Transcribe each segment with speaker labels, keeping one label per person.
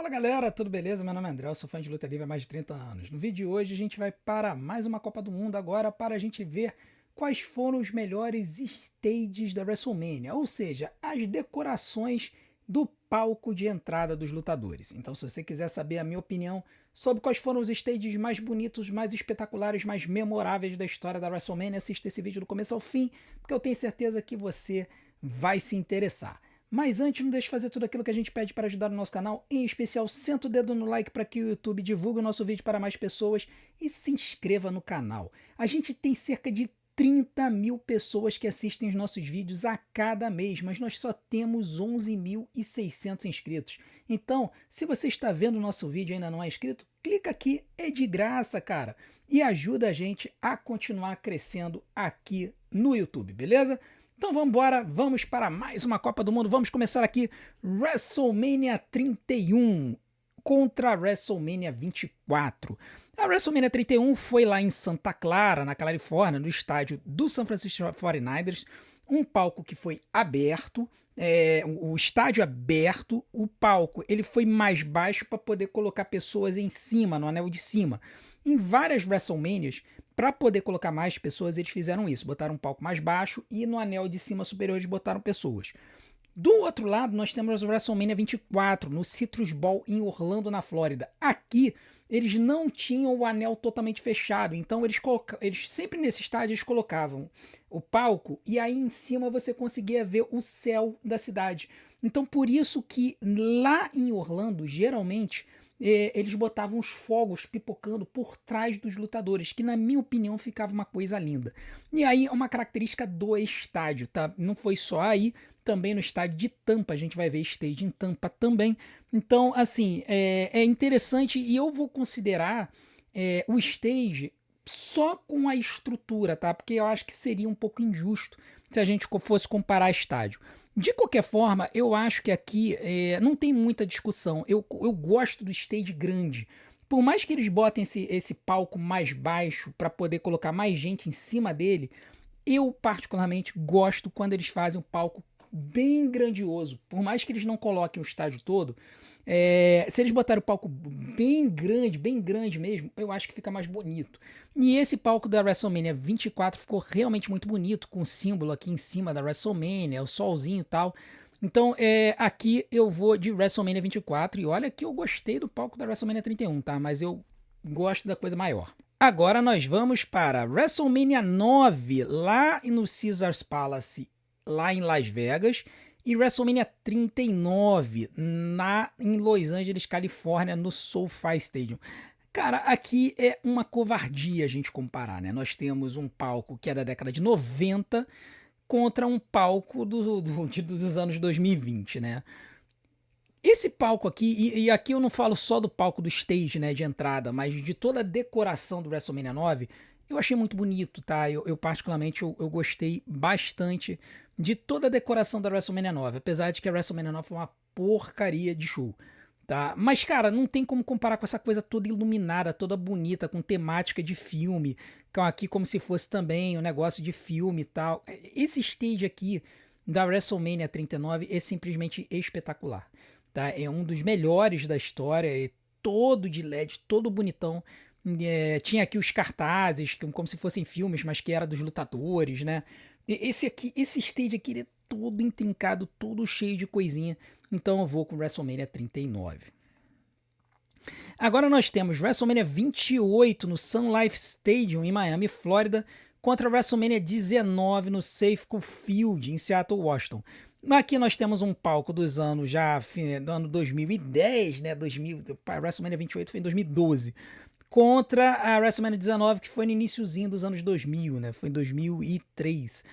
Speaker 1: Fala galera, tudo beleza? Meu nome é André, eu sou fã de luta livre há mais de 30 anos. No vídeo de hoje a gente vai para mais uma Copa do Mundo agora para a gente ver quais foram os melhores stages da WrestleMania, ou seja, as decorações do palco de entrada dos lutadores. Então se você quiser saber a minha opinião sobre quais foram os stages mais bonitos, mais espetaculares, mais memoráveis da história da WrestleMania, assista esse vídeo do começo ao fim, porque eu tenho certeza que você vai se interessar. Mas antes, não deixe de fazer tudo aquilo que a gente pede para ajudar o nosso canal, em especial, senta o dedo no like para que o YouTube divulgue o nosso vídeo para mais pessoas e se inscreva no canal. A gente tem cerca de 30 mil pessoas que assistem os nossos vídeos a cada mês, mas nós só temos 11.600 inscritos. Então, se você está vendo o nosso vídeo e ainda não é inscrito, clica aqui, é de graça, cara, e ajuda a gente a continuar crescendo aqui no YouTube, beleza? Então vamos embora, vamos para mais uma Copa do Mundo. Vamos começar aqui WrestleMania 31 contra a WrestleMania 24. A WrestleMania 31 foi lá em Santa Clara, na Califórnia, no estádio do San Francisco 49ers, um palco que foi aberto, o estádio aberto, o palco ele foi mais baixo para poder colocar pessoas em cima, no anel de cima. Em várias WrestleManias, para poder colocar mais pessoas, eles fizeram isso, botaram um palco mais baixo e no anel de cima superior eles botaram pessoas. Do outro lado, nós temos o WrestleMania 24, no Citrus Bowl em Orlando, na Flórida. Aqui, eles não tinham o anel totalmente fechado, então eles sempre nesse estádio eles colocavam o palco e aí em cima você conseguia ver o céu da cidade. Então por isso que lá em Orlando, geralmente, eles botavam os fogos pipocando por trás dos lutadores, que na minha opinião ficava uma coisa linda. E aí é uma característica do estádio, tá? Não foi só aí, também no estádio de Tampa, a gente vai ver stage em Tampa também. Então, assim, é interessante e eu vou considerar o stage só com a estrutura, tá? Porque eu acho que seria um pouco injusto se a gente fosse comparar estádio. De qualquer forma, eu acho que aqui não tem muita discussão. Eu gosto do stage grande. Por mais que eles botem esse palco mais baixo para poder colocar mais gente em cima dele, eu particularmente gosto quando eles fazem um palco bem grandioso. Por mais que eles não coloquem o estádio todo, se eles botarem o palco bem grande mesmo, eu acho que fica mais bonito. E esse palco da WrestleMania 24 ficou realmente muito bonito, com o símbolo aqui em cima da WrestleMania, o solzinho e tal. Então, aqui eu vou de WrestleMania 24. E olha que eu gostei do palco da WrestleMania 31, tá? Mas eu gosto da coisa maior. Agora nós vamos para WrestleMania 9, lá no Caesars Palace, lá em Las Vegas, e WrestleMania 39 em Los Angeles, Califórnia, no SoFi Stadium. Cara, aqui é uma covardia a gente comparar, né? Nós temos um palco que é da década de 90 contra um palco dos anos 2020, né? Esse palco aqui, e aqui eu não falo só do palco do stage, né, de entrada, mas de toda a decoração do WrestleMania 9, eu achei muito bonito, tá? Eu particularmente, eu gostei bastante de toda a decoração da WrestleMania 9, apesar de que a WrestleMania 9 foi uma porcaria de show, tá? Mas, cara, não tem como comparar com essa coisa toda iluminada, toda bonita, com temática de filme, aqui como se fosse também um negócio de filme e tal. Esse stage aqui da WrestleMania 39 é simplesmente espetacular. Tá? É um dos melhores da história, é todo de LED, todo bonitão. Tinha aqui os cartazes, como se fossem filmes, mas que era dos lutadores, né? Esse stage aqui, ele é todo intrincado, todo cheio de coisinha. Então eu vou com WrestleMania 39. Agora nós temos WrestleMania 28 no Sun Life Stadium em Miami, Flórida, contra WrestleMania 19 no Safeco Field em Seattle, Washington. Aqui nós temos um palco dos anos do ano 2010, né? A WrestleMania 28 foi em 2012. Contra a WrestleMania 19, que foi no iniciozinho dos anos 2000, né? Foi em 2003.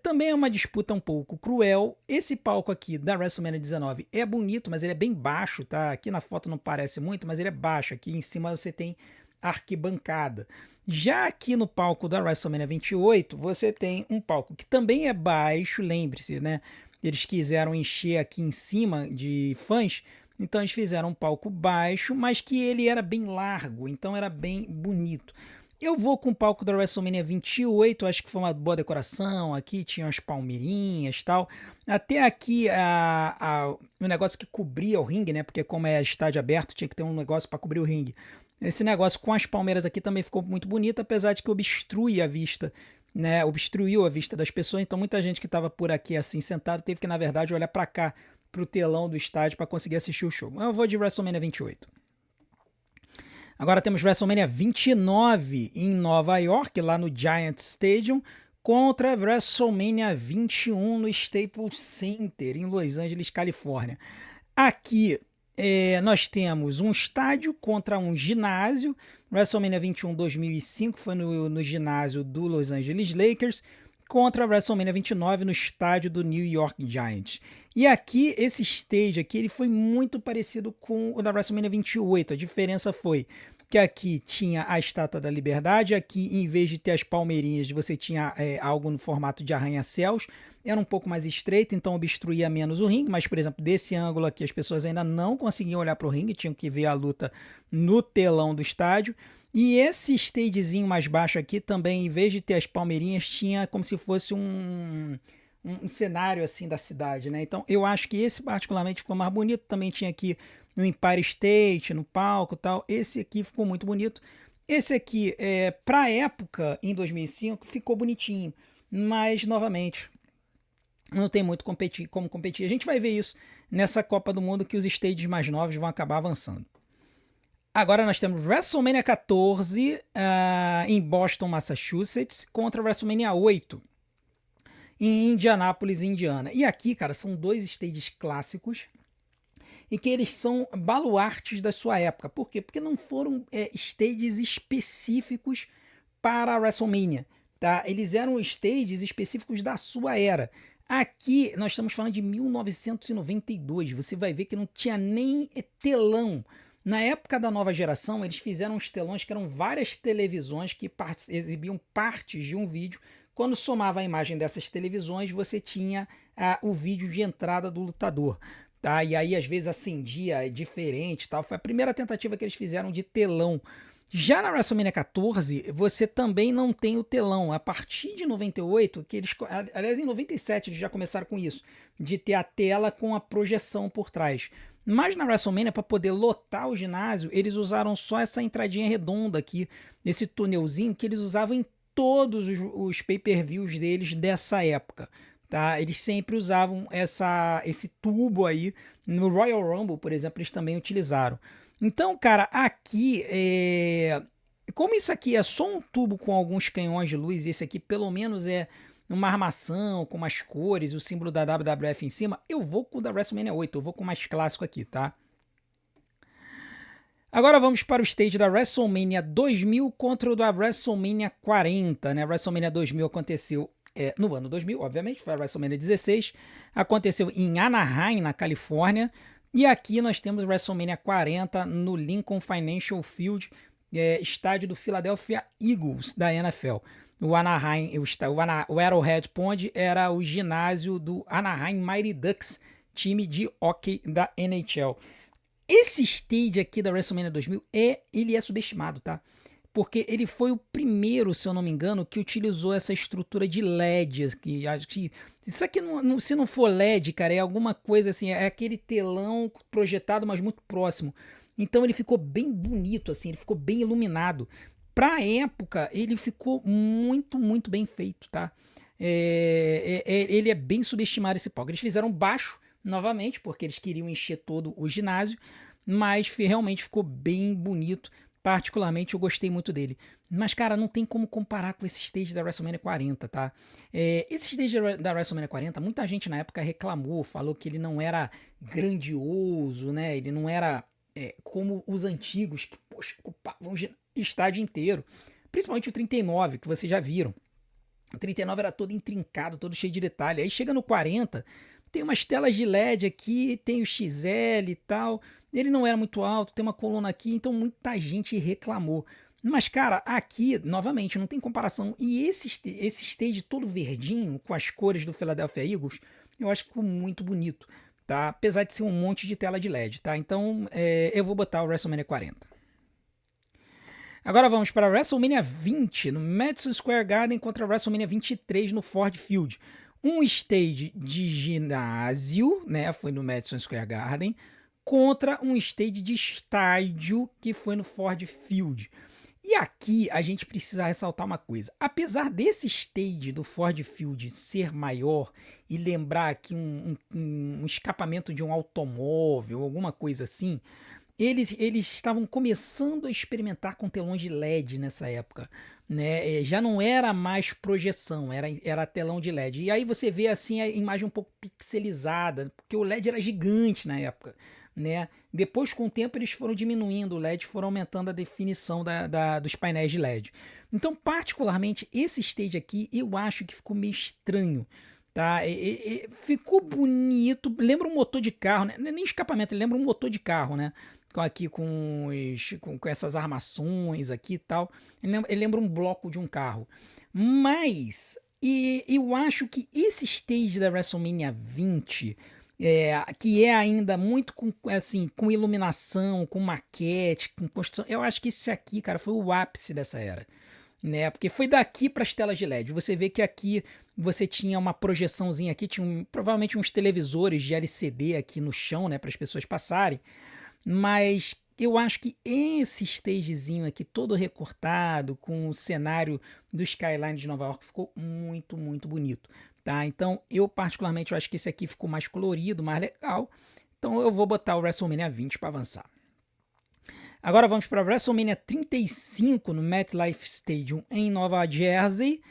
Speaker 1: Também é uma disputa um pouco cruel. Esse palco aqui da WrestleMania 19 é bonito, mas ele é bem baixo, tá? Aqui na foto não parece muito, mas ele é baixo. Aqui em cima você tem arquibancada. Já aqui no palco da WrestleMania 28, você tem um palco que também é baixo, lembre-se, né? Eles quiseram encher aqui em cima de fãs, então eles fizeram um palco baixo, mas que ele era bem largo, então era bem bonito. Eu vou com o palco da WrestleMania 28, acho que foi uma boa decoração. Aqui tinha umas palmeirinhas e tal. Até aqui o negócio que cobria o ringue, né? Porque como é estádio aberto, tinha que ter um negócio para cobrir o ringue. Esse negócio com as palmeiras aqui também ficou muito bonito, apesar de que obstrui a vista, né? Obstruiu a vista das pessoas. Então muita gente que estava por aqui assim sentado teve que, na verdade, olhar para cá, pro telão do estádio para conseguir assistir o show. Eu vou de WrestleMania 28. Agora temos WrestleMania 29 em Nova York, lá no Giant Stadium, contra WrestleMania 21 no Staples Center, em Los Angeles, Califórnia. Aqui nós temos um estádio contra um ginásio. WrestleMania 21 2005 foi no ginásio do Los Angeles Lakers, contra a WrestleMania 29 no estádio do New York Giants. E aqui, esse stage aqui, ele foi muito parecido com o da WrestleMania 28. A diferença foi que aqui tinha a Estátua da Liberdade, aqui em vez de ter as palmeirinhas, você tinha algo no formato de arranha-céus, era um pouco mais estreito, então obstruía menos o ringue, mas, por exemplo, desse ângulo aqui as pessoas ainda não conseguiam olhar para o ringue, tinham que ver a luta no telão do estádio. E esse stagezinho mais baixo aqui também, em vez de ter as palmeirinhas, tinha como se fosse um cenário assim da cidade, né? Então eu acho que esse particularmente ficou mais bonito. Também tinha aqui no Empire State, no palco e tal. Esse aqui ficou muito bonito. Esse aqui, pra época, em 2005, ficou bonitinho. Mas, novamente, não tem muito como competir. A gente vai ver isso nessa Copa do Mundo, que os stages mais novos vão acabar avançando. Agora nós temos WrestleMania 14 em Boston, Massachusetts, contra WrestleMania 8 em Indianápolis, Indiana. E aqui, cara, são dois stages clássicos e que eles são baluartes da sua época. Por quê? Porque não foram stages específicos para a WrestleMania, tá? Eles eram stages específicos da sua era. Aqui nós estamos falando de 1992. Você vai ver que não tinha nem telão. Na época da nova geração, eles fizeram uns telões que eram várias televisões que exibiam partes de um vídeo. Quando somava a imagem dessas televisões, você tinha o vídeo de entrada do lutador. Tá? E aí, às vezes, acendia diferente. Tal. Foi a primeira tentativa que eles fizeram de telão. Já na WrestleMania 14, você também não tem o telão. A partir de 98, que eles, aliás, em 97 eles já começaram com isso, de ter a tela com a projeção por trás. Mas na WrestleMania, para poder lotar o ginásio, eles usaram só essa entradinha redonda aqui, esse túnelzinho que eles usavam em todos os pay-per-views deles dessa época. Tá? Eles sempre usavam esse tubo aí. No Royal Rumble, por exemplo, eles também utilizaram. Então, cara, aqui, como isso aqui é só um tubo com alguns canhões de luz, e esse aqui pelo menos é uma armação com umas cores, o símbolo da WWF em cima, eu vou com o da WrestleMania 8, eu vou com o mais clássico aqui, tá? Agora vamos para o stage da WrestleMania 2000 contra o da WrestleMania 40, né? A WrestleMania 2000 aconteceu no ano 2000, obviamente, foi a WrestleMania 16, aconteceu em Anaheim, na Califórnia, e aqui nós temos WrestleMania 40 no Lincoln Financial Field, estádio do Philadelphia Eagles da NFL. O Anaheim, o Arrowhead Pond era o ginásio do Anaheim Mighty Ducks, time de hockey da NHL. Esse stage aqui da WrestleMania 2000 ele é subestimado, tá? Porque ele foi o primeiro, se eu não me engano, que utilizou essa estrutura de LED. Isso aqui, se não for LED, cara, é alguma coisa assim, é aquele telão projetado, mas muito próximo. Então ele ficou bem bonito, assim, ele ficou bem iluminado. Pra época, ele ficou muito, muito bem feito, tá? Ele é bem subestimado esse palco. Eles fizeram baixo, novamente, porque eles queriam encher todo o ginásio, mas realmente ficou bem bonito. Particularmente, eu gostei muito dele. Mas, cara, não tem como comparar com esse stage da WrestleMania 40, tá? Esse stage da WrestleMania 40, muita gente na época reclamou, falou que ele não era grandioso, né? Ele não era como os antigos, que, poxa, ocupavam o estádio inteiro. Principalmente o 39, que vocês já viram. O 39 era todo intrincado, todo cheio de detalhe. Aí chega no 40, tem umas telas de LED aqui, tem o XL e tal. Ele não era muito alto, tem uma coluna aqui, então muita gente reclamou. Mas, cara, aqui, novamente, não tem comparação. E esse stage todo verdinho, com as cores do Philadelphia Eagles, eu acho que ficou muito bonito, tá? Apesar de ser um monte de tela de LED, tá? Então, eu vou botar o WrestleMania 40. Agora vamos para a WrestleMania 20 no Madison Square Garden contra a WrestleMania 23 no Ford Field. Um stage de ginásio, né, foi no Madison Square Garden, contra um stage de estádio que foi no Ford Field. E aqui a gente precisa ressaltar uma coisa. Apesar desse stage do Ford Field ser maior e lembrar aqui um escapamento de um automóvel, alguma coisa assim, eles estavam começando a experimentar com telões de LED nessa época. Né? Já não era mais projeção, era telão de LED. E aí você vê assim a imagem um pouco pixelizada, porque o LED era gigante na época. Né? Depois, com o tempo, eles foram diminuindo o LED, foram aumentando a definição dos painéis de LED. Então, particularmente, esse stage aqui, eu acho que ficou meio estranho. Tá? Ficou bonito, lembra um motor de carro, né? Nem escapamento, lembra um motor de carro, né? Aqui com essas armações aqui e tal. Ele lembra um bloco de um carro. Mas eu acho que esse stage da WrestleMania 20, que é ainda muito com iluminação, com maquete, com construção, eu acho que esse aqui, cara, foi o ápice dessa era. Né? Porque foi daqui para as telas de LED. Você vê que aqui você tinha uma projeçãozinha aqui, tinha provavelmente uns televisores de LCD aqui no chão, né, para as pessoas passarem. Mas eu acho que esse stagezinho aqui, todo recortado, com o cenário do Skyline de Nova York, ficou muito, muito bonito. Tá? Então, eu particularmente acho que esse aqui ficou mais colorido, mais legal. Então, eu vou botar o WrestleMania 20 para avançar. Agora vamos para a WrestleMania 35 no MetLife Stadium em Nova Jersey.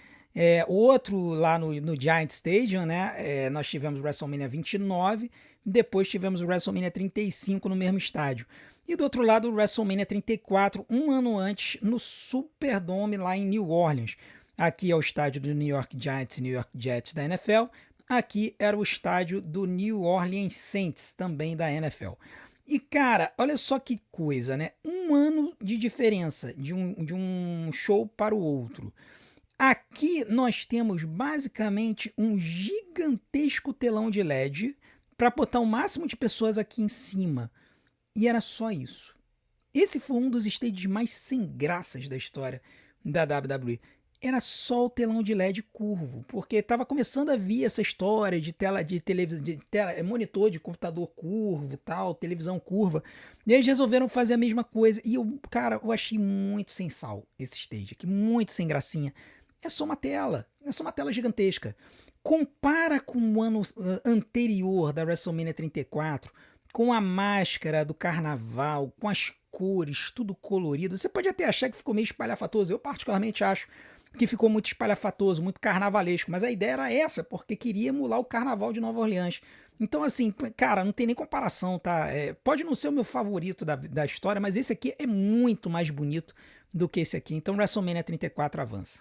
Speaker 1: Outro lá no Giant Stadium, né? Nós tivemos o WrestleMania 29, depois tivemos o WrestleMania 35 no mesmo estádio. E do outro lado, o WrestleMania 34, um ano antes, no Superdome lá em New Orleans. Aqui é o estádio do New York Giants e New York Jets da NFL. Aqui era o estádio do New Orleans Saints, também da NFL. E, cara, olha só que coisa, né? Um ano de diferença de um show para o outro. Aqui nós temos basicamente um gigantesco telão de LED para botar o máximo de pessoas aqui em cima. E era só isso. Esse foi um dos stages mais sem graças da história da WWE. Era só o telão de LED curvo, porque estava começando a vir essa história de monitor de computador curvo, tal, televisão curva. E eles resolveram fazer a mesma coisa. E eu achei muito sem sal esse stage aqui, muito sem gracinha. É só uma tela gigantesca. Compara com o ano anterior da WrestleMania 34, com a máscara do carnaval, com as cores, tudo colorido. Você pode até achar que ficou meio espalhafatoso. Eu particularmente acho que ficou muito espalhafatoso, muito carnavalesco, mas a ideia era essa, porque queria emular o carnaval de Nova Orleans. Então, assim, cara, não tem nem comparação, tá? Pode não ser o meu favorito da história, mas esse aqui é muito mais bonito do que esse aqui. Então, WrestleMania 34 avança.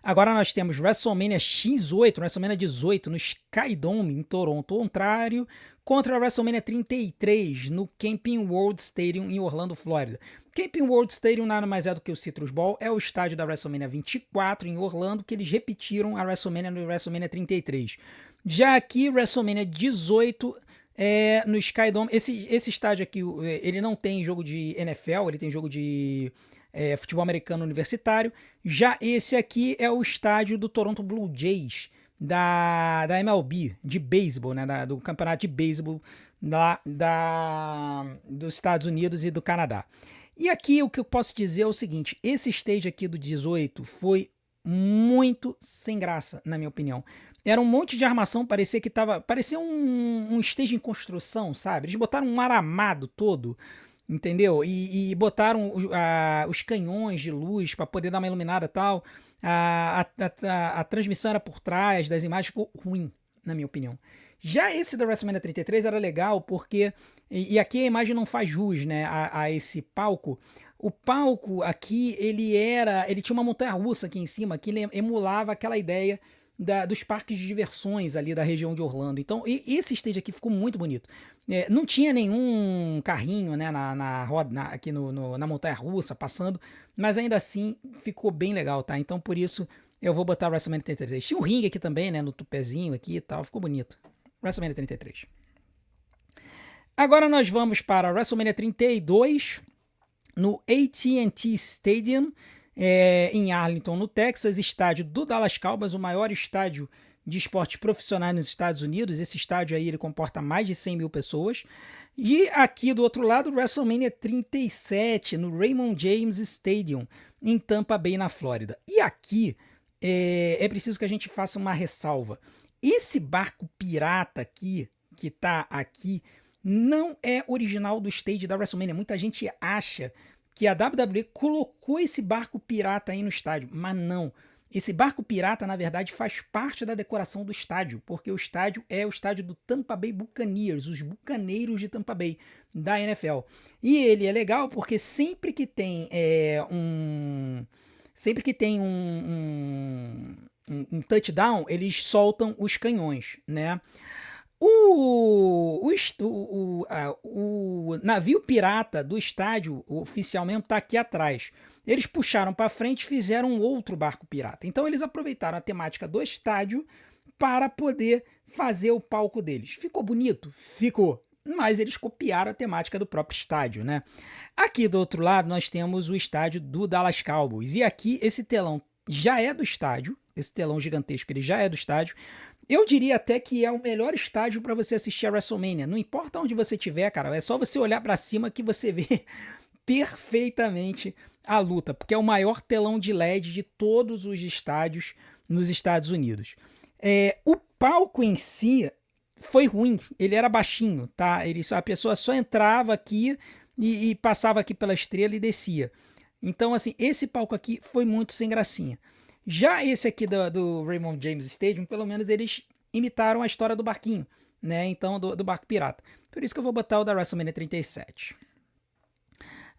Speaker 1: Agora nós temos WrestleMania X8, WrestleMania 18 no Skydome em Toronto, Ontário, contra a WrestleMania 33 no Camping World Stadium em Orlando, Flórida. Camping World Stadium nada mais é do que o Citrus Bowl, é o estádio da WrestleMania 24 em Orlando, que eles repetiram a WrestleMania no WrestleMania 33. Já aqui, WrestleMania 18 no Skydome. Esse estádio aqui, ele não tem jogo de NFL, ele tem jogo de futebol americano universitário. Já esse aqui é o estádio do Toronto Blue Jays, da MLB, de beisebol, né, do campeonato de beisebol dos Estados Unidos e do Canadá. E aqui o que eu posso dizer é o seguinte, esse stage aqui do 18 foi muito sem graça, na minha opinião. Era um monte de armação, parecia um stage em construção, sabe? Eles botaram um aramado todo, entendeu? E botaram os canhões de luz para poder dar uma iluminada e tal. A transmissão era por trás das imagens, ficou ruim, na minha opinião. Já esse da WrestleMania 33 era legal porque, e aqui a imagem não faz jus, né, a esse palco. O palco aqui, ele tinha uma montanha-russa aqui em cima que emulava aquela ideia dos parques de diversões ali da região de Orlando. Então, esse stage aqui ficou muito bonito. Não tinha nenhum carrinho, né, aqui na montanha-russa passando, mas ainda assim ficou bem legal, tá? Então, por isso, eu vou botar o WrestleMania 33. Tinha um ringue aqui também, né, no tupézinho aqui e tal, ficou bonito. WrestleMania 33. Agora nós vamos para a WrestleMania 32, no AT&T Stadium, em Arlington, no Texas, estádio do Dallas Cowboys, o maior estádio de esportes profissionais nos Estados Unidos. Esse estádio aí ele comporta mais de 100 mil pessoas. E aqui do outro lado, WrestleMania 37, no Raymond James Stadium, em Tampa Bay, na Flórida. E aqui é preciso que a gente faça uma ressalva. Esse barco pirata aqui, que tá aqui, não é original do stage da WrestleMania. Muita gente acha que a WWE colocou esse barco pirata aí no estádio, mas não. Esse barco pirata, na verdade, faz parte da decoração do estádio, porque o estádio é o estádio do Tampa Bay Buccaneers, os Bucaneiros de Tampa Bay, da NFL. E ele é legal porque sempre que tem um touchdown, eles soltam os canhões, né? O navio pirata do estádio oficial mesmo está aqui atrás. Eles puxaram para frente e fizeram um outro barco pirata. Então eles aproveitaram a temática do estádio para poder fazer o palco deles. Ficou bonito? Ficou. Mas eles copiaram a temática do próprio estádio, né? Aqui do outro lado nós temos o estádio do Dallas Cowboys. E aqui esse telão já é do estádio. Esse telão gigantesco ele já é do estádio. Eu diria até que é o melhor estádio para você assistir a WrestleMania. Não importa onde você estiver, cara, é só você olhar para cima que você vê perfeitamente a luta, porque é o maior telão de LED de todos os estádios nos Estados Unidos. O palco em si foi ruim, ele era baixinho, tá? A pessoa só entrava aqui e passava aqui pela estrela e descia. Então, assim, esse palco aqui foi muito sem gracinha. Já esse aqui do Raymond James Stadium, pelo menos eles imitaram a história do barquinho, né? Então, do barco pirata. Por isso que eu vou botar o da WrestleMania 37.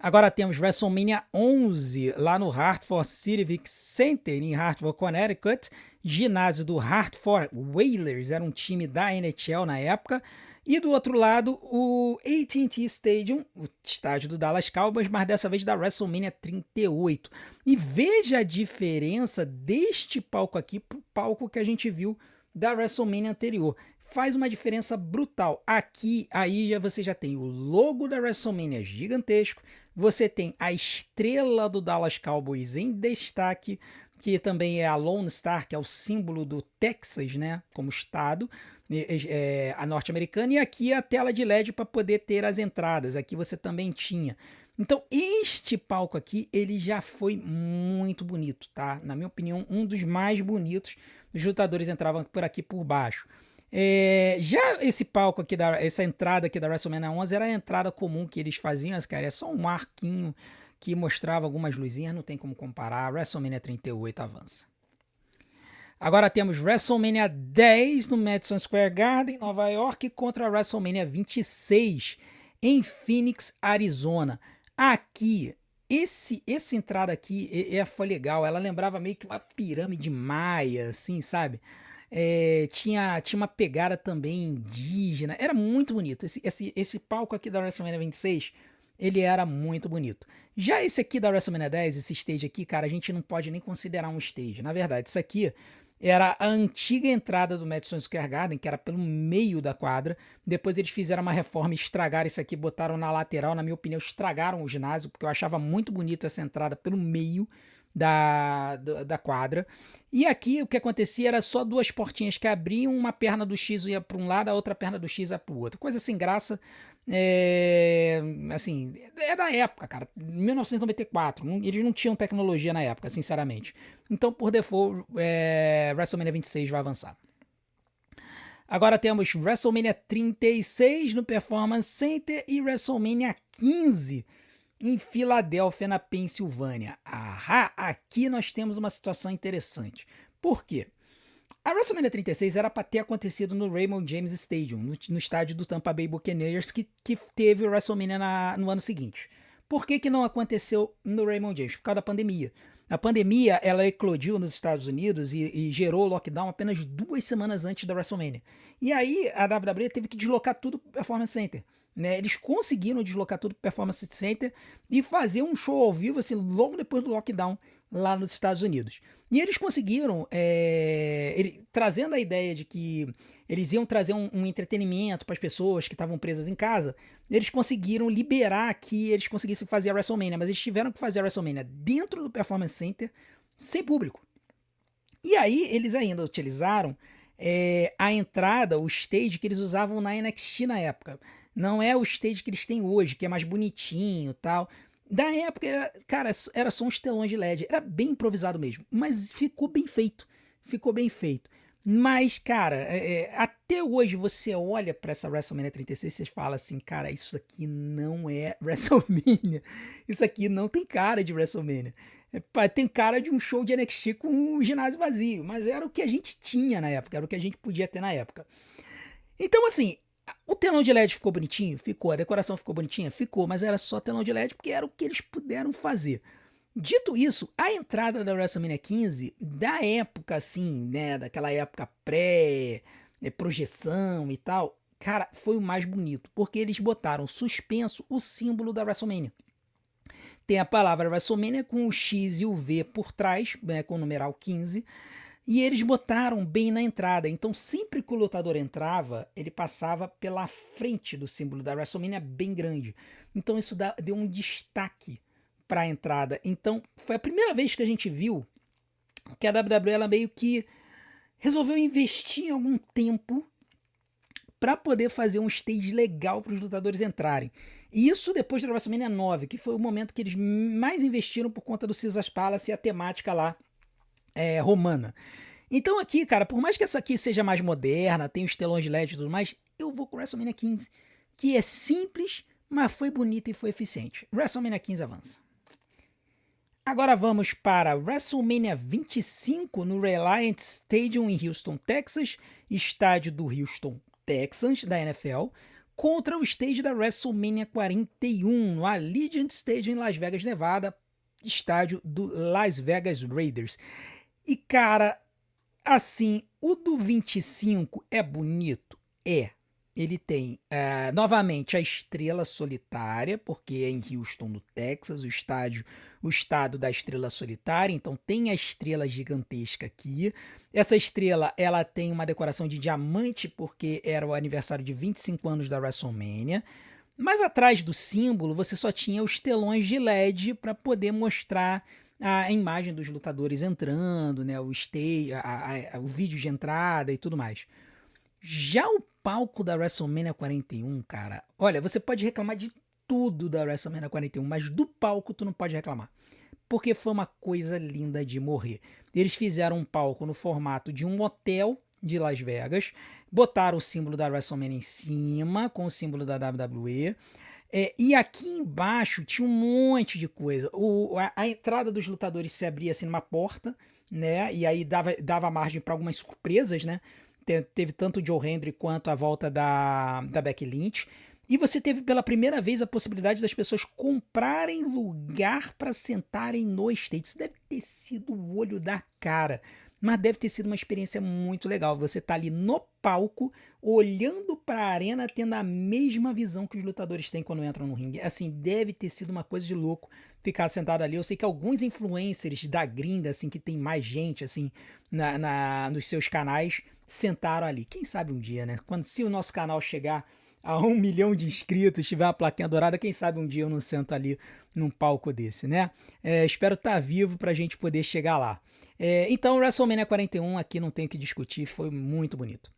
Speaker 1: Agora temos WrestleMania 11, lá no Hartford Civic Center, em Hartford, Connecticut. Ginásio do Hartford Whalers, era um time da NHL na época. E do outro lado, o AT&T Stadium, o estádio do Dallas Cowboys, mas dessa vez da WrestleMania 38. E veja a diferença deste palco aqui para o palco que a gente viu da WrestleMania anterior. Faz uma diferença brutal. Aqui, aí você já tem o logo da WrestleMania gigantesco, você tem a estrela do Dallas Cowboys em destaque, que também é a Lone Star, que é o símbolo do Texas, né, como estado, a norte-americana, e aqui a tela de LED para poder ter as entradas. Aqui você também tinha. Então, este palco aqui, ele já foi muito bonito, tá? Na minha opinião, um dos mais bonitos. Os lutadores entravam por aqui por baixo. Já esse palco aqui, essa entrada aqui da WrestleMania 11 era a entrada comum que eles faziam, cara, é só um arquinho que mostrava algumas luzinhas, não tem como comparar. WrestleMania 38 avança. Agora temos WrestleMania 10 no Madison Square Garden, Nova York, contra a WrestleMania 26 em Phoenix, Arizona. Aqui, essa entrada aqui foi legal, ela lembrava meio que uma pirâmide maia, assim, sabe? Tinha uma pegada também indígena, era muito bonito. Esse palco aqui da WrestleMania 26, ele era muito bonito. Já esse aqui da WrestleMania 10, esse stage aqui, cara, a gente não pode nem considerar um stage. Na verdade, isso aqui era a antiga entrada do Madison Square Garden, que era pelo meio da quadra. Depois eles fizeram uma reforma e estragaram isso aqui, botaram na lateral. Na minha opinião, estragaram o ginásio, porque eu achava muito bonito essa entrada pelo meio da quadra. E aqui o que acontecia era só duas portinhas que abriam, uma perna do X ia para um lado, a outra perna do X ia para o outro. Coisa sem graça. Assim, é da época, cara. 1994. Eles não tinham tecnologia na época, sinceramente. Então, por default, WrestleMania 26 vai avançar. Agora temos WrestleMania 36 no Performance Center e WrestleMania 15 em Filadélfia, na Pensilvânia. Aqui nós temos uma situação interessante. Por quê? A WrestleMania 36 era para ter acontecido no Raymond James Stadium, no estádio do Tampa Bay Buccaneers, que teve o WrestleMania no ano seguinte. Por que não aconteceu no Raymond James? Por causa da pandemia. A pandemia, ela eclodiu nos Estados Unidos e gerou lockdown apenas 2 semanas antes da WrestleMania. E aí a WWE teve que deslocar tudo para o Performance Center. Né? Eles conseguiram deslocar tudo para o Performance Center e fazer um show ao vivo assim, logo depois do lockdown lá nos Estados Unidos. E eles conseguiram, trazendo a ideia de que eles iam trazer um entretenimento para as pessoas que estavam presas em casa, eles conseguiram liberar que eles conseguissem fazer a WrestleMania, mas eles tiveram que fazer a WrestleMania dentro do Performance Center, sem público. E aí eles ainda utilizaram a entrada, o stage que eles usavam na NXT na época. Não é o stage que eles têm hoje, que é mais bonitinho e tal. Da época, era só uns telões de LED. Era bem improvisado mesmo. Mas ficou bem feito. Ficou bem feito. Mas, cara, até hoje você olha pra essa WrestleMania 36 e você fala assim, cara, isso aqui não é WrestleMania. Isso aqui não tem cara de WrestleMania. Tem cara de um show de NXT com um ginásio vazio. Mas era o que a gente tinha na época. Era o que a gente podia ter na época. Então, assim, o telão de LED ficou bonitinho? Ficou. A decoração ficou bonitinha? Ficou. Mas era só telão de LED porque era o que eles puderam fazer. Dito isso, a entrada da WrestleMania 15, da época assim, né, daquela época pré-projeção e tal, cara, foi o mais bonito, porque eles botaram suspenso o símbolo da WrestleMania. Tem a palavra WrestleMania com o X e o V por trás, né, com o numeral 15, e eles botaram bem na entrada. Então, sempre que o lutador entrava, ele passava pela frente do símbolo da WrestleMania bem grande. Então, isso deu um destaque para a entrada. Então, foi a primeira vez que a gente viu que a WWE ela meio que resolveu investir em algum tempo para poder fazer um stage legal para os lutadores entrarem. E isso depois da WrestleMania 9, que foi o momento que eles mais investiram por conta do Caesars Palace e a temática lá romana. Então aqui, cara, por mais que essa aqui seja mais moderna, tem os telões de LED e tudo mais, eu vou com WrestleMania 15, que é simples, mas foi bonita e foi eficiente. WrestleMania 15 avança. Agora vamos para WrestleMania 25 no Reliant Stadium em Houston, Texas, estádio do Houston Texans da NFL, contra o stage da WrestleMania 41 no Allegiant Stadium em Las Vegas, Nevada, estádio do Las Vegas Raiders. E cara, assim, o do 25 é bonito? É. Ele tem, novamente, a estrela solitária, porque é em Houston, no Texas, o estado da estrela solitária, então tem a estrela gigantesca aqui. Essa estrela, ela tem uma decoração de diamante, porque era o aniversário de 25 anos da WrestleMania. Mas atrás do símbolo, você só tinha os telões de LED para poder mostrar a imagem dos lutadores entrando, né, o vídeo de entrada e tudo mais. Já o palco da WrestleMania 41, cara, olha, você pode reclamar de tudo da WrestleMania 41, mas do palco tu não pode reclamar. Porque foi uma coisa linda de morrer. Eles fizeram um palco no formato de um hotel de Las Vegas, botaram o símbolo da WrestleMania em cima, com o símbolo da WWE. E aqui embaixo tinha um monte de coisa. A entrada dos lutadores se abria assim numa porta, né? E aí dava margem para algumas surpresas, né? Teve tanto o Joe Hendry quanto a volta da Becky Lynch. E você teve pela primeira vez a possibilidade das pessoas comprarem lugar para sentarem no stage. Isso deve ter sido o olho da cara. Mas deve ter sido uma experiência muito legal. Você tá ali no palco, olhando para a arena, tendo a mesma visão que os lutadores têm quando entram no ringue. Assim, deve ter sido uma coisa de louco ficar sentado ali. Eu sei que alguns influencers da gringa, assim, que tem mais gente, assim, nos seus canais, sentaram ali. Quem sabe um dia, né? Se o nosso canal chegar a 1 milhão de inscritos, tiver uma plaquinha dourada, quem sabe um dia eu não sento ali num palco desse, né? Espero estar vivo pra gente poder chegar lá. Então, WrestleMania 41 aqui não tem o que discutir, foi muito bonito.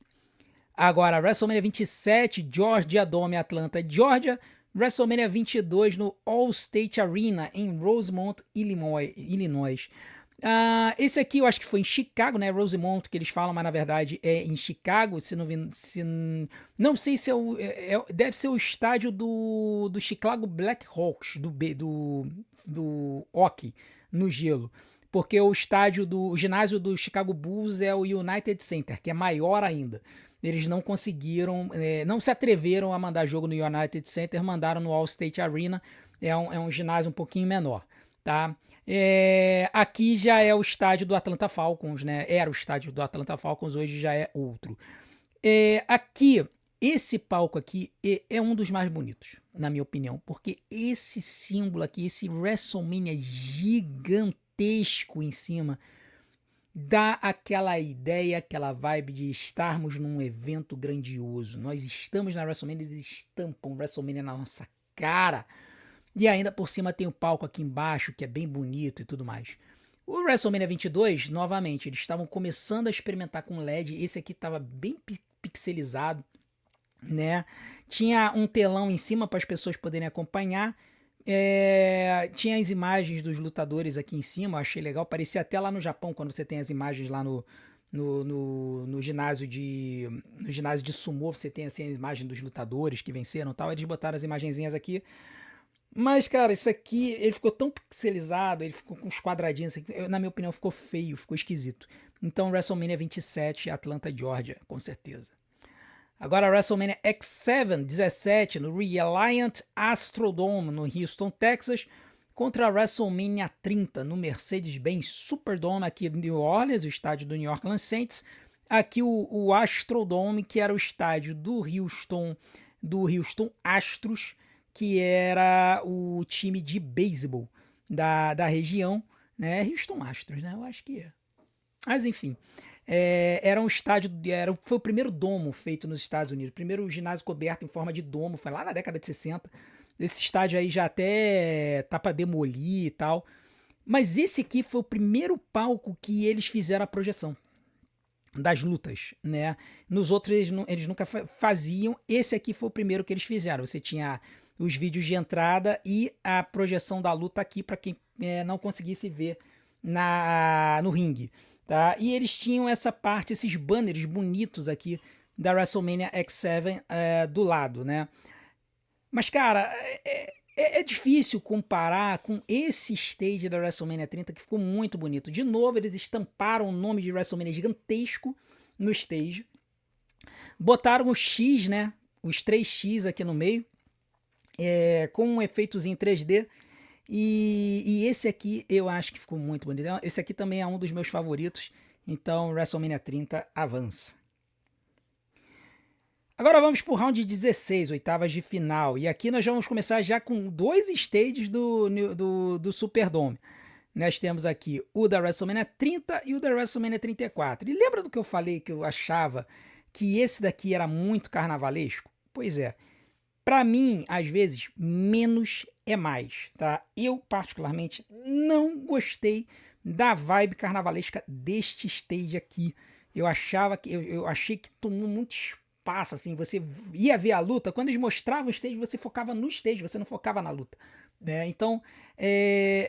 Speaker 1: Agora, WrestleMania 27, Georgia Dome, Atlanta, Georgia. WrestleMania 22 no All-State Arena em Rosemont, Illinois. Esse aqui eu acho que foi em Chicago, né? Rosemont, que eles falam, mas na verdade é em Chicago. Não sei se deve ser o estádio do Chicago Blackhawks, do hockey no gelo. Porque o ginásio do Chicago Bulls é o United Center, que é maior ainda. Eles não conseguiram, não se atreveram a mandar jogo no United Center, mandaram no All-State Arena, é um ginásio um pouquinho menor, tá? Aqui já é o estádio do Atlanta Falcons, né? Era o estádio do Atlanta Falcons, hoje já é outro. Aqui, esse palco aqui é um dos mais bonitos, na minha opinião, porque esse símbolo aqui, esse WrestleMania gigantesco, gigantesco em cima, dá aquela ideia, aquela vibe de estarmos num evento grandioso. Nós estamos na WrestleMania, eles estampam WrestleMania na nossa cara. E ainda por cima tem o palco aqui embaixo, que é bem bonito e tudo mais. O WrestleMania 22, novamente, eles estavam começando a experimentar com LED. Esse aqui estava bem pixelizado, né? Tinha um telão em cima para as pessoas poderem acompanhar. Tinha as imagens dos lutadores aqui em cima, eu achei legal. Parecia até lá no Japão, quando você tem as imagens lá no ginásio de sumô, você tem assim a imagem dos lutadores que venceram e tal. Eles botaram as imagenzinhas aqui. Mas, cara, isso aqui, ele ficou tão pixelizado, ele ficou com uns quadradinhos, na minha opinião, ficou feio, ficou esquisito. Então, WrestleMania 27, Atlanta, Georgia, com certeza. Agora, WrestleMania X7, 17, no Reliant Astrodome, no Houston, Texas, contra a WrestleMania 30, no Mercedes-Benz Superdome, aqui em New Orleans, o estádio do New Orleans Saints. Aqui o Astrodome, que era o estádio do Houston Astros, que era o time de beisebol da região, né? Houston Astros, né? Eu acho que é. Mas enfim, era um estádio, foi o primeiro domo feito nos Estados Unidos, o primeiro ginásio coberto em forma de domo, foi lá na década de 60. Esse estádio aí já até tá para demolir e tal. Mas esse aqui foi o primeiro palco que eles fizeram a projeção das lutas, né? Nos outros eles nunca faziam. Esse aqui foi o primeiro que eles fizeram. Você tinha os vídeos de entrada e a projeção da luta aqui para quem não conseguisse ver no ringue, tá? E eles tinham essa parte, esses banners bonitos aqui da WrestleMania X7 do lado, né? Mas, cara, é difícil comparar com esse stage da WrestleMania 30, que ficou muito bonito. De novo, eles estamparam o nome de WrestleMania gigantesco no stage. Botaram o X, né? Os 3X aqui no meio, com um efeitozinho 3D. E esse aqui eu acho que ficou muito bonito. Esse aqui também é um dos meus favoritos. Então, WrestleMania 30 avança. Agora vamos para o round 16, oitavas de final. E aqui nós vamos começar já com dois stages do Superdome. Nós temos aqui o da WrestleMania 30 e o da WrestleMania 34. E lembra do que eu falei que eu achava que esse daqui era muito carnavalesco? Pois é. Para mim, às vezes, menos é mais, tá? Eu, particularmente, não gostei da vibe carnavalesca deste stage aqui. Eu achei que tomou muito espaço, assim. Você ia ver a luta, quando eles mostravam o stage, você focava no stage, você não focava na luta, né? Então,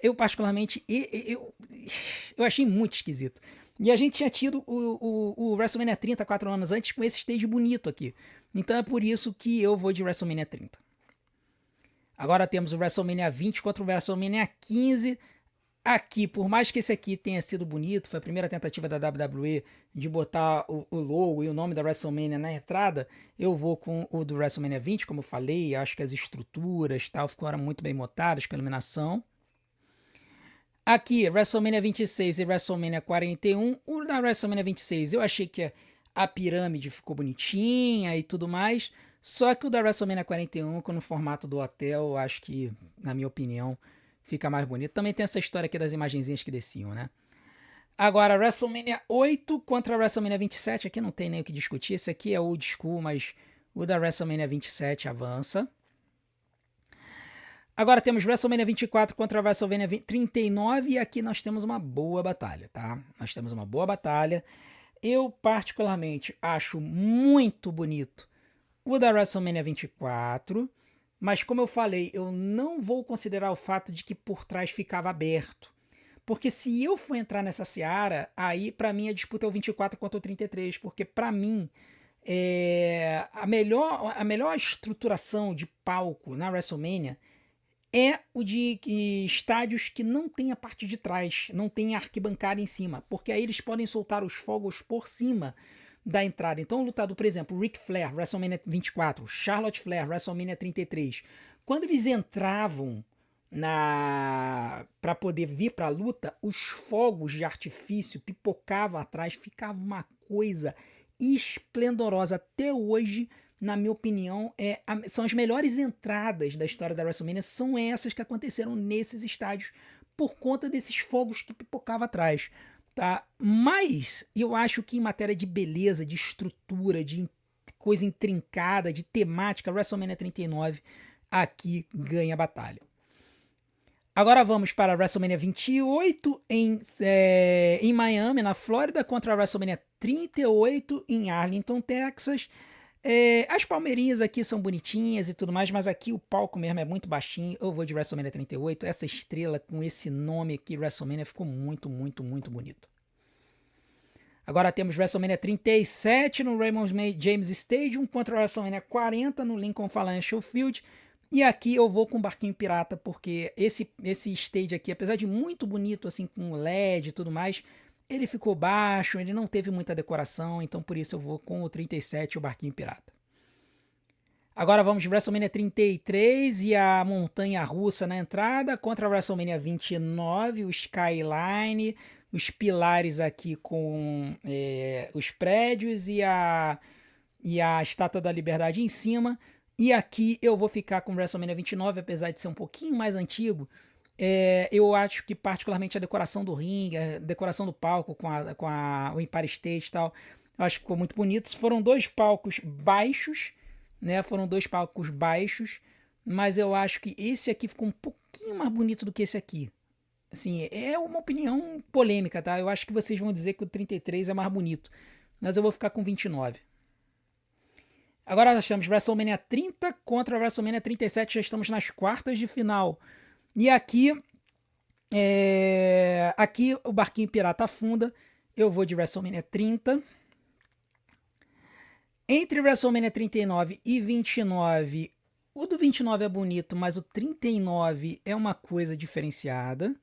Speaker 1: eu particularmente, eu achei muito esquisito. E a gente tinha tido o WrestleMania 30 4 anos antes com esse stage bonito aqui. Então é por isso que eu vou de WrestleMania 30. Agora temos o WrestleMania 20 contra o WrestleMania 15. Aqui, por mais que esse aqui tenha sido bonito, foi a primeira tentativa da WWE de botar o logo e o nome da WrestleMania na entrada, eu vou com o do WrestleMania 20, como eu falei. Acho que as estruturas tal ficaram muito bem montadas com a iluminação. Aqui, WrestleMania 26 e WrestleMania 41. O da WrestleMania 26 eu achei que a pirâmide ficou bonitinha e tudo mais. Só que o da WrestleMania 41, com o formato do hotel, eu acho que, na minha opinião, fica mais bonito. Também tem essa história aqui das imagenzinhas que desciam, né? Agora, WrestleMania 8 contra a WrestleMania 27. Aqui não tem nem o que discutir. Esse aqui é old school, mas o da WrestleMania 27 avança. Agora temos WrestleMania 24 contra a WrestleMania 39 e aqui nós temos uma boa batalha, tá? Nós temos uma boa batalha. Eu particularmente acho muito bonito o da WrestleMania 24, mas como eu falei, eu não vou considerar o fato de que por trás ficava aberto. Porque se eu for entrar nessa seara, aí pra mim a disputa é o 24 contra o 33, porque pra mim a melhor estruturação de palco na WrestleMania é o de estádios que não tem a parte de trás, não tem arquibancada em cima, porque aí eles podem soltar os fogos por cima da entrada. Então, o lutador, por exemplo, Ric Flair, WrestleMania 24, Charlotte Flair, WrestleMania 33, quando eles entravam para poder vir para a luta, os fogos de artifício pipocavam atrás, ficava uma coisa esplendorosa. Até hoje, na minha opinião, são as melhores entradas da história da WrestleMania, são essas que aconteceram nesses estádios por conta desses fogos que pipocava atrás, tá? Mas eu acho que em matéria de beleza, de estrutura, de coisa intrincada, de temática, WrestleMania 39 aqui ganha a batalha. Agora vamos para a WrestleMania 28 em Miami, na Flórida, contra a WrestleMania 38 em Arlington, Texas. As palmeirinhas aqui são bonitinhas e tudo mais, mas aqui o palco mesmo é muito baixinho. Eu vou de WrestleMania 38. Essa estrela com esse nome aqui, WrestleMania, ficou muito, muito, muito bonito. Agora temos WrestleMania 37 no Raymond James Stadium contra a WrestleMania 40 no Lincoln Financial Field. E aqui eu vou com o barquinho pirata, porque esse stage aqui, apesar de muito bonito, assim, com LED e tudo mais, ele ficou baixo, ele não teve muita decoração, então por isso eu vou com o 37 e o barquinho pirata. Agora vamos de WrestleMania 33 e a montanha russa na entrada contra a WrestleMania 29, o Skyline, os pilares aqui com os prédios e a Estátua da Liberdade em cima. E aqui eu vou ficar com WrestleMania 29, apesar de ser um pouquinho mais antigo. Eu acho que particularmente a decoração do ringue, a decoração do palco com o Empire State e tal, eu acho que ficou muito bonito. Foram dois palcos baixos, né? Foram dois palcos baixos, mas eu acho que esse aqui ficou um pouquinho mais bonito do que esse aqui. Assim, é uma opinião polêmica, tá? Eu acho que vocês vão dizer que o 33 é mais bonito, mas eu vou ficar com 29. Agora nós temos WrestleMania 30 contra a WrestleMania 37, já estamos nas quartas de final. E aqui, aqui o barquinho pirata afunda, eu vou de WrestleMania 30. Entre WrestleMania 39 e 29, o do 29 é bonito, mas o 39 é uma coisa diferenciada.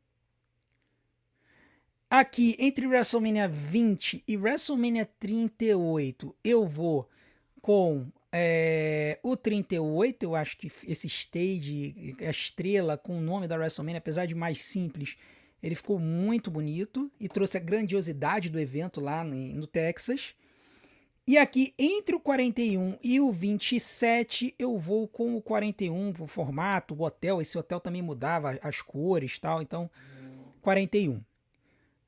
Speaker 1: Aqui, entre WrestleMania 20 e WrestleMania 38, eu vou com o 38. Eu acho que esse stage, a estrela com o nome da WrestleMania, apesar de mais simples, ele ficou muito bonito e trouxe a grandiosidade do evento lá no Texas. E aqui, entre o 41 e o 27, eu vou com o 41, o formato, o hotel. Esse hotel também mudava as cores e tal, então 41.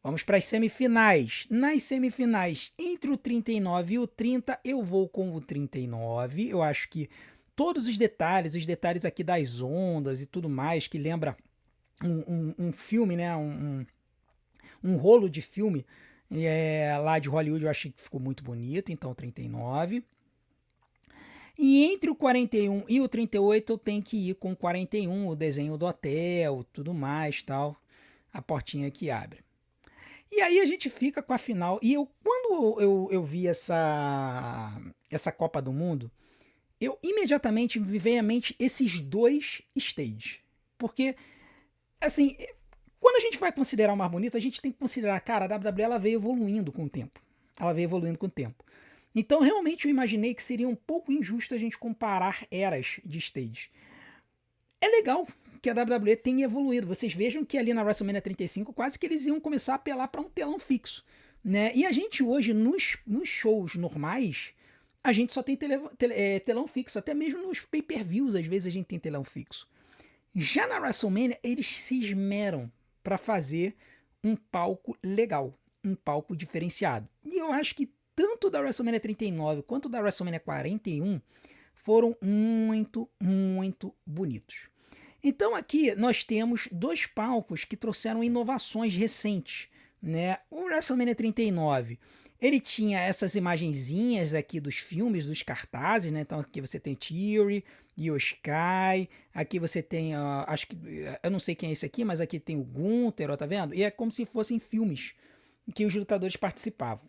Speaker 1: Vamos para as semifinais. Nas semifinais, entre o 39 e o 30, eu vou com o 39. Eu acho que todos os detalhes aqui das ondas e tudo mais, que lembra um filme, né? Um rolo de filme lá de Hollywood, eu achei que ficou muito bonito, então 39. E entre o 41 e o 38, eu tenho que ir com o 41, o desenho do hotel, tudo mais, tal. A portinha que abre. E aí a gente fica com a final. E quando eu vi essa Copa do Mundo, eu imediatamente me veio à mente esses dois stages. Porque, assim, quando a gente vai considerar o mais bonito, a gente tem que considerar, cara, a WWE ela veio evoluindo com o tempo. Então, realmente, eu imaginei que seria um pouco injusto a gente comparar eras de stage. É legal que a WWE tem evoluído. Vocês vejam que ali na WrestleMania 35 quase que eles iam começar a apelar para um telão fixo, né? E a gente hoje, nos shows normais, a gente só tem telão fixo. Até mesmo nos pay-per-views, às vezes a gente tem telão fixo. Já na WrestleMania, eles se esmeram para fazer um palco legal, um palco diferenciado. E eu acho que tanto da WrestleMania 39 quanto da WrestleMania 41 foram muito, muito bonitos. Então aqui nós temos dois palcos que trouxeram inovações recentes, né? O WrestleMania 39, ele tinha essas imagenzinhas aqui dos filmes, dos cartazes, né? Então aqui você tem Theory, Io Sky, aqui você tem, acho que, eu não sei quem é esse aqui, mas aqui tem o Gunther, ó, tá vendo? E é como se fossem filmes em que os lutadores participavam.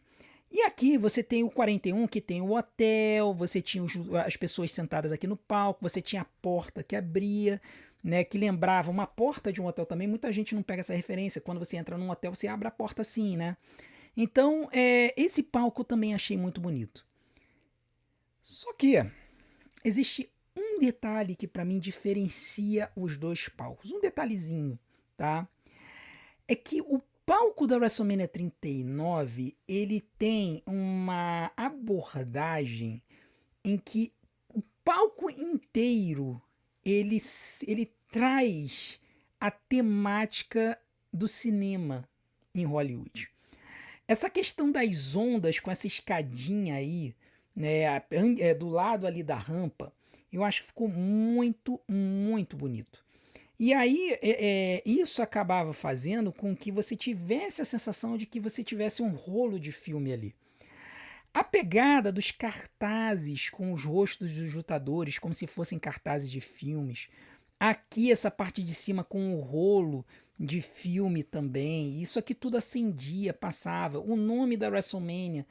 Speaker 1: E aqui você tem o 41, que tem o hotel, você tinha as pessoas sentadas aqui no palco, você tinha a porta que abria, né, que lembrava uma porta de um hotel também. Muita gente não pega essa referência. Quando você entra num hotel, você abre a porta assim, né? Então, esse palco eu também achei muito bonito. Só que existe um detalhe que para mim diferencia os dois palcos. Um detalhezinho, tá? É que o palco da WrestleMania 39, ele tem uma abordagem em que o palco inteiro ele traz a temática do cinema em Hollywood. Essa questão das ondas com essa escadinha aí, né, do lado ali da rampa, eu acho que ficou muito, muito bonito. E aí, isso acabava fazendo com que você tivesse a sensação de que você tivesse um rolo de filme ali. A pegada dos cartazes com os rostos dos lutadores, como se fossem cartazes de filmes. Aqui, essa parte de cima com o rolo de filme também. Isso aqui tudo acendia, passava. O nome da WrestleMania,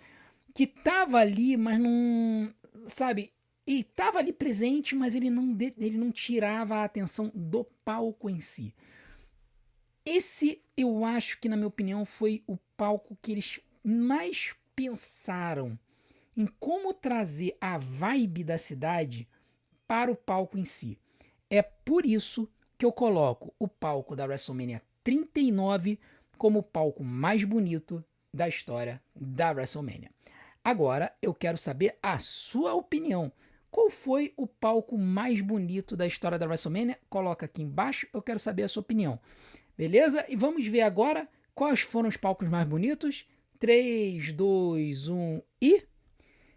Speaker 1: que tava ali, mas não. Sabe? E tava ali presente, mas ele não tirava a atenção do palco em si. Esse, eu acho que, na minha opinião, foi o palco que eles mais pensaram em como trazer a vibe da cidade para o palco em si. É por isso que eu coloco o palco da WrestleMania 39 como o palco mais bonito da história da WrestleMania. Agora eu quero saber a sua opinião. Qual foi o palco mais bonito da história da WrestleMania? Coloca aqui embaixo, eu quero saber a sua opinião. Beleza? E vamos ver agora quais foram os palcos mais bonitos. 3, 2, 1 e...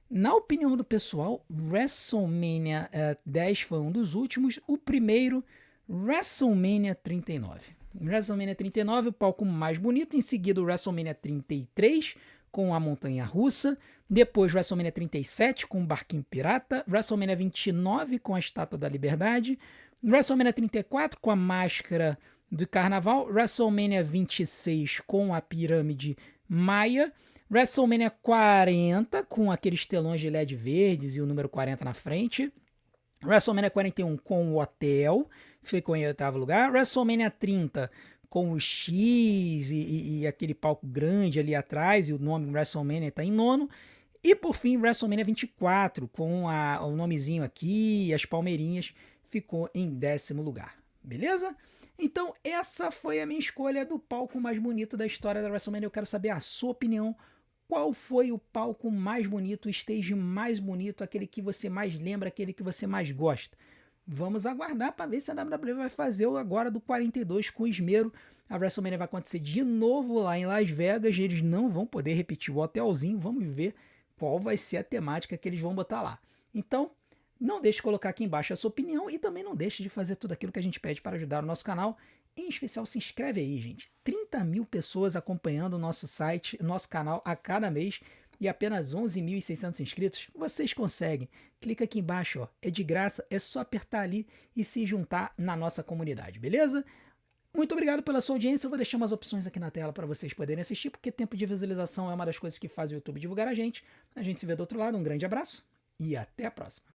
Speaker 1: Na opinião do pessoal, WrestleMania 10 foi um dos últimos. O primeiro, WrestleMania 39. WrestleMania 39, o palco mais bonito. Em seguida, o WrestleMania 33, com a montanha russa. Depois, WrestleMania 37, com o barquinho pirata. WrestleMania 29, com a Estátua da Liberdade. WrestleMania 34, com a máscara do carnaval. WrestleMania 26, com a pirâmide maia. WrestleMania 40, com aqueles telões de LED verdes e o número 40 na frente. WrestleMania 41 com o hotel, ficou em 8º lugar. WrestleMania 30 com o X e aquele palco grande ali atrás, e o nome WrestleMania está em 9º. E por fim, WrestleMania 24, com o nomezinho aqui e as palmeirinhas, ficou em 10º lugar. Beleza? Então, essa foi a minha escolha do palco mais bonito da história da WrestleMania. Eu quero saber a sua opinião. Qual foi o palco mais bonito, o stage mais bonito, aquele que você mais lembra, aquele que você mais gosta? Vamos aguardar para ver se a WWE vai fazer o agora do 42 com esmero. A WrestleMania vai acontecer de novo lá em Las Vegas. Eles não vão poder repetir o hotelzinho. Vamos ver qual vai ser a temática que eles vão botar lá. Então, não deixe de colocar aqui embaixo a sua opinião e também não deixe de fazer tudo aquilo que a gente pede para ajudar o nosso canal. Em especial, se inscreve aí, gente. 30 mil pessoas acompanhando o nosso site, o nosso canal a cada mês e apenas 11.600 inscritos. Vocês conseguem. Clica aqui embaixo, ó. É de graça, é só apertar ali e se juntar na nossa comunidade, beleza? Muito obrigado pela sua audiência. Eu vou deixar umas opções aqui na tela para vocês poderem assistir, porque tempo de visualização é uma das coisas que faz o YouTube divulgar a gente. A gente se vê do outro lado. Um grande abraço e até a próxima.